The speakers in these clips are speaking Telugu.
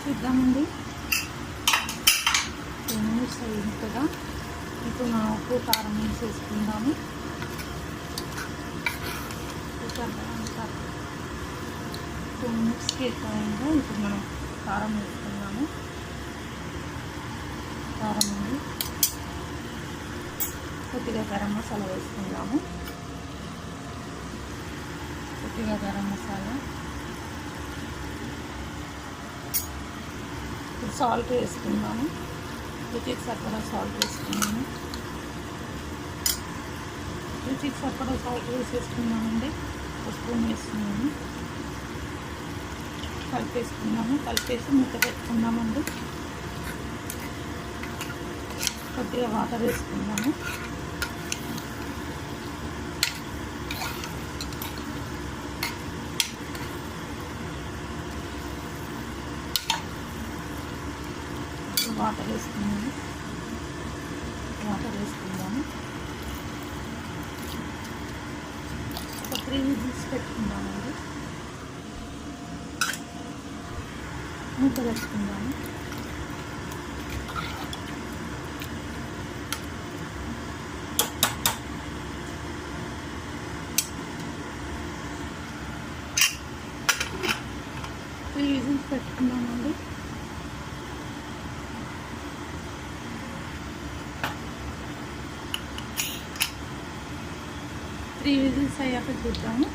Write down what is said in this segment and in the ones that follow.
చూద్దామండి. 2 మినిట్స్ అయింది కదా. ఇప్పుడు మనం ఉప్పు కారం వేసేసుకుందాము. 2 మినిట్స్కి ఎక్కువైందో ఇప్పుడు మనం కారం వేసుకుందాము. కారం ఉంది, కొద్దిగా గరం మసాలా వేసుకుందాము. కొద్దిగా గరం మసాలా, సాల్ట్ వేసుకుందాము. రుచికి సరిపడా సాల్ట్ వేసుకున్నాము. రుచికి సరిపడా సాల్ట్ వేసేసుకున్నామండి. ఒక స్పూన్ వేసుకున్నాము. కలిపేసుకున్నాము. కలిపేసి మూత పెట్టుకున్నామండి. కొద్దిగా వాటర్ వేసుకున్నాము. వాటర్ వేసుకున్నాము. ఒక 3 విజిల్స్ పెట్టుకుందామండి. మూత పెట్టుకుందాము. త్రీ విజిల్స్ పెట్టుకున్నామండి. త్రీ విజిల్స్ అయ్యాక చూద్దామండి.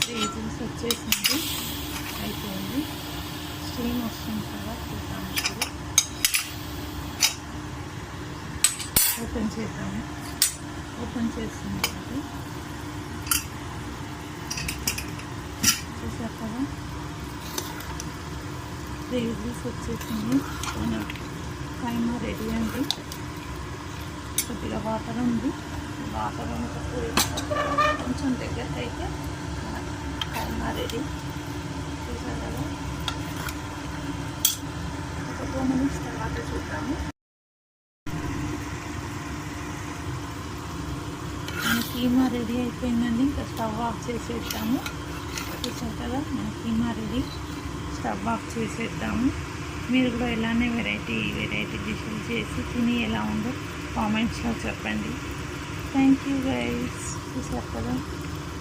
3 విజిల్స్ వచ్చేసింది, అయిపోయింది. స్టీమ్ వస్తుంది కదా, చూద్దాము. ఇప్పుడు ఓపెన్ చేద్దాము. ఓపెన్ చేస్తుంది అది చూసారు కదా. 3 విజిల్స్ వచ్చేసింది. మన కైమా రెడీ అండి. కొద్దిగా వాటర్ ఉంది. వాటర్ కొంచెం దగ్గర అయితే మన కైమా రెడీ. చూసారు కదా. ఒక 2 మినిట్స్ తర్వాత చూద్దాము. మన కీమా రెడీ అయిపోయిందండి. ఇంకా స్టవ్ ఆఫ్ చేసేద్దాము. చూసారు కదా, మన కీమా రెడీ. స్టవ్ ఆఫ్ చేసేద్దాము. మీరు కూడా ఇలానే వెరైటీ డిష్లు చేసి తిని ఎలా ఉందో కామెంట్స్లో చెప్పండి. Thank you guys. చూసారు కదా,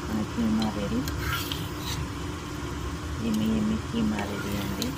మన కీమా రెడీ. ఎమ్మి కీమా రెడీ అండి.